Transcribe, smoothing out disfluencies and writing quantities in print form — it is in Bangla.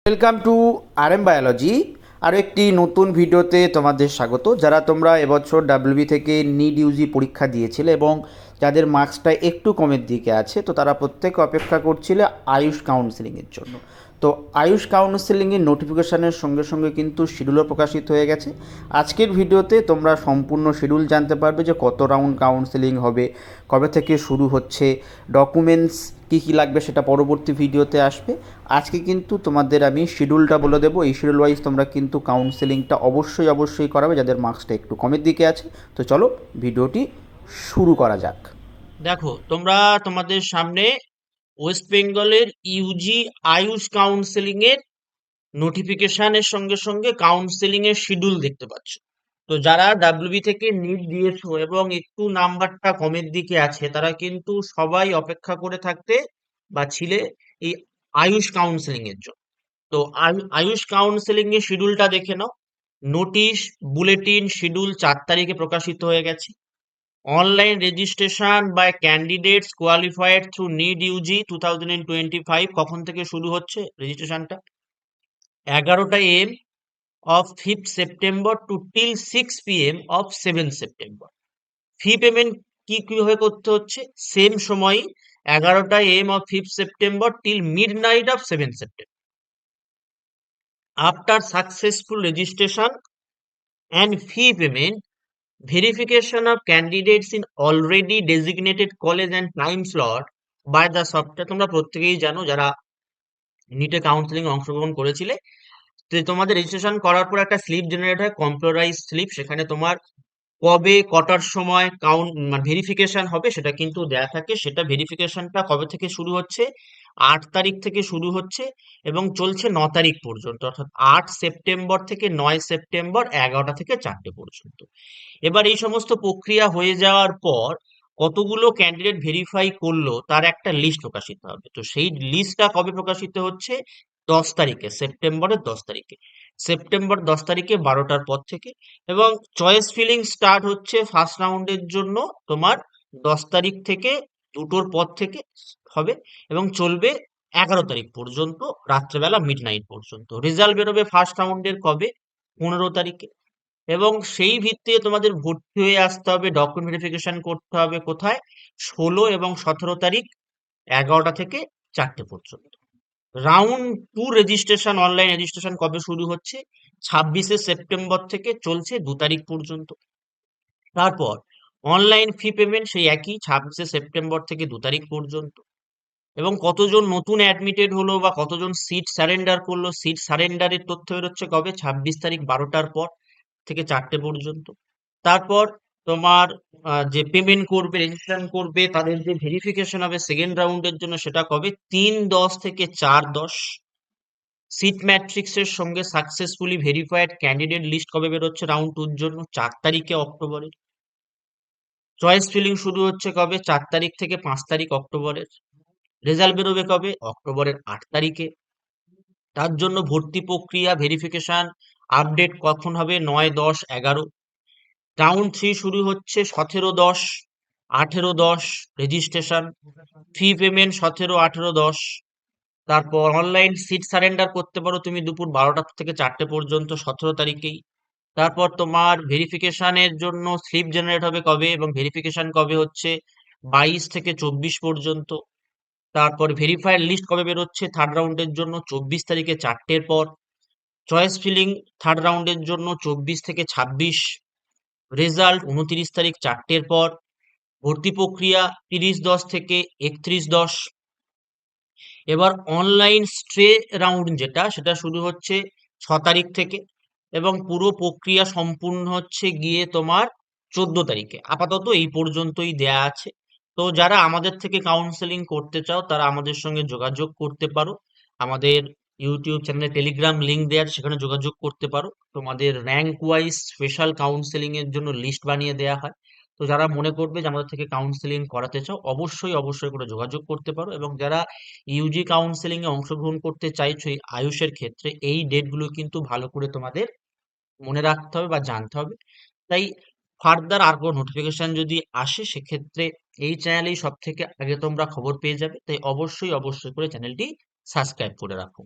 Welcome to RM biology. আরও একটি নতুন ভিডিওতে তোমাদের স্বাগত। যারা তোমরা এবছর ডাব্লিউবি থেকে নিট ইউজি পরীক্ষা দিয়েছিলে এবং যাদের মার্কসটা একটু কমের দিকে আছে, তো তারা প্রত্যেকে অপেক্ষা করছিলে আয়ুষ কাউন্সেলিংয়ের জন্য। তো আয়ুষ কাউন্সেলিংয়ের নোটিফিকেশানের সঙ্গে সঙ্গে কিন্তু শিডিউলও প্রকাশিত হয়ে গেছে। আজকের ভিডিওতে তোমরা সম্পূর্ণ শিডিউল জানতে পারবে যে কত রাউন্ড কাউন্সেলিং হবে, কবে থেকে শুরু হচ্ছে, ডকুমেন্টস কী কী লাগবে সেটা পরবর্তী ভিডিওতে আসবে। আজকে কিন্তু তোমাদের আমি শিডিউলটা বলে দেবো। এই শিডিউল ওয়াইজ তোমরা কিন্তু কাউন্সেলিংটা অবশ্যই করাবে যাদের মার্কসটা একটু কমের দিকে আছে। তো চলো ভিডিওটি শুরু করা যাক। দেখো, তোমরা তোমাদের সামনে ওয়েস্ট বেঙ্গলের ইউজি আয়ুষ কাউন্সেলিং এর নোটিফিকেশনের সঙ্গে সঙ্গে কাউন্সেলিং এর শিডিউল দেখতে পাচ্ছ। তো যারা ডাব্লিউবি থেকে নিট দিয়েছো এবং একটু নাম্বারটা কমের দিকে আছে, তারা কিন্তু সবাই অপেক্ষা করে থাকতে বা ছিলে এই আয়ুষ কাউন্সেলিং এর জন্য। তো আয়ুষ কাউন্সেলিং এর শিডিউলটা দেখে নাও। নোটিশ, বুলেটিন, শিডিউল 4 তারিখে প্রকাশিত হয়ে গেছে। Online registration by candidates qualified through NEET UG 2025 কখন থেকে শুরু হচ্ছে রেজিস্ট্রেশনটা? 11টা AM of 5th September to till 6 PM of 7th September. Fee payment কিভাবে করতে হচ্ছে? সেম সময়ই 11টা AM of 5th September till midnight of 7th September. After successful registration and fee payment, verification of candidates in already designated college and time slot by the software। তোমরা প্রত্যেকেই জানো যারা নিটে কাউন্সেলিং অংশগ্রহণ করেছিলে, তো তোমাদের রেজিস্ট্রেশন করার পর একটা স্লিপ জেনারেট হয়, কম্পিউটারাইজ স্লিপ। সেখানে তোমার কবে কটার সময় ভেরিফিকেশন হবে সেটা কিন্তু দেয়া থাকে। সেটা ভেরিফিকেশনটা কবে থেকে শুরু হচ্ছে? 8 তারিখ থেকে শুরু হচ্ছে এবং চলছে 9 তারিখ পর্যন্ত, অর্থাৎ 8 সেপ্টেম্বর থেকে 9 সেপ্টেম্বর 11টা থেকে 4টে পর্যন্ত। এবার এই সমস্ত প্রক্রিয়া হয়ে যাওয়ার পর কতগুলো ক্যান্ডিডেট ভেরিফাই করলো তার একটা লিস্ট প্রকাশিত হবে। তো সেই লিস্টটা কবে প্রকাশিত হচ্ছে? 10 তারিখে, সেপ্টেম্বরের 10 তারিখে। সেপ্টেম্বর 10 তারিখে 12টার পর থেকে। এবং চয়েস ফিলিং স্টার্ট হচ্ছে ফার্স্ট রাউন্ডের জন্য তোমার 10 তারিখ থেকে 2টোর পর থেকে হবে এবং চলবে 11 তারিখ পর্যন্ত, রাত্রেবেলা মিডনাইট পর্যন্ত। রেজাল্ট বেরোবে ফার্স্ট রাউন্ডের কবে? 15 তারিখে। এবং সেই ভিত্তিতে তোমাদের ভর্তি হয়ে আসতে হবে, ডকুমেন্ট ভেরিফিকেশন করতে হবে কোথায়? 16 এবং 17 তারিখ 11টা থেকে 4টে পর্যন্ত। রাউন্ড 2 রেজিস্ট্রেশন, অনলাইন রেজিস্ট্রেশন কবে শুরু হচ্ছে? 26 সেপ্টেম্বর থেকে চলছে 2 তারিখ পর্যন্ত। তারপর অনলাইন ফি পেমেন্ট সেই একই 26 সেপ্টেম্বর থেকে 2 তারিখ পর্যন্ত। এবং কতজন নতুন অ্যাডমিটেড হলো বা কতজন সিট সারেন্ডার করলো, সিট সারেন্ডারের তথ্য বেরোচ্ছে কবে? 26 তারিখ 12টার পর থেকে 4টে পর্যন্ত। তারপর তোমার যে পেমেন্ট করবে, রেজিস্ট্রেশন করবে, তাদের যে ভেরিফিকেশন হবে সেকেন্ড রাউন্ডের জন্য সেটা কবে? 3/10 থেকে 4/10। সিট ম্যাট্রিক্সের সঙ্গে সাকসেসফুলি ভেরিফাইড ক্যান্ডিডেট লিস্ট কবে বেরোচ্ছে রাউন্ড 2 এর জন্য? 4 তারিখে অক্টোবরের। চয়েস ফিলিং শুরু হচ্ছে কবে? 4 তারিখ থেকে 5 তারিখ অক্টোবরের। রেজাল্ট বেরোবে কবে? অক্টোবরের 8 তারিখে। তার জন্য ভর্তি প্রক্রিয়া, ভেরিফিকেশন, আপডেট কখন হবে? 9, 10, 11। রাউন্ড 3 শুরু হচ্ছে 17/10, 18/10 রেজিস্ট্রেশন। Fee payment 17, 18, 10। তারপর অনলাইন সিট সারেন্ডার করতে পারো তুমি দুপুর 12টা থেকে 4টে পর্যন্ত 17 তারিখেই। তারপর তোমার ভেরিফিকেশনের জন্য স্লিপ জেনারেট হবে কবে এবং ভেরিফিকেশন কবে হচ্ছে? 22 থেকে 24 পর্যন্ত। তারপর ভেরিফাইড লিস্ট কবে বেরোচ্ছে থার্ড রাউন্ডের জন্য? 24 তারিখে 4টের পর। চয়েস ফিলিং থার্ড রাউন্ডের জন্য 24 থেকে 26। রেজাল্ট 29 তারিখ 4টের পর। ভর্তি প্রক্রিয়া 30/10 থেকে 31/10। এবার অনলাইন স্ট্রে রাউন্ড যেটা, সেটা শুরু হচ্ছে 6 তারিখ থেকে এবং পুরো প্রক্রিয়া সম্পূর্ণ হচ্ছে গিয়ে তোমার 14 তারিখে। আপাতত এই পর্যন্তই দেয়া আছে। তো যারা আমাদের থেকে কাউন্সেলিং করতে চাও তারা আমাদের সঙ্গে যোগাযোগ করতে পারো। আমাদের ইউটিউব চ্যানেলে টেলিগ্রাম লিংক দেওয়া আছে, সেখানে যোগাযোগ করতে পারো। তোমাদের র্যাঙ্ক ওয়াইজ স্পেশাল কাউন্সেলিং এর জন্য লিস্ট বানিয়ে দেওয়া হয়। তো যারা মনে করবে যে আমাদের থেকে কাউন্সেলিং করাতে চাও, অবশ্যই করে যোগাযোগ করতে পারো। এবং যারা ইউজি কাউন্সেলিং এ অংশগ্রহণ করতে চাইছো এই আয়ুষের ক্ষেত্রে, এই ডেটগুলো কিন্তু ভালো করে তোমাদের মনে রাখতে হবে বা জানতে হবে। তাই ফার্দার আর কোনো নোটিফিকেশন যদি আসে সেক্ষেত্রে এই চ্যানেলেই সব থেকে আগে তোমরা খবর পেয়ে যাবে। তাই অবশ্যই করে চ্যানেলটি সাবস্ক্রাইব করে রাখো।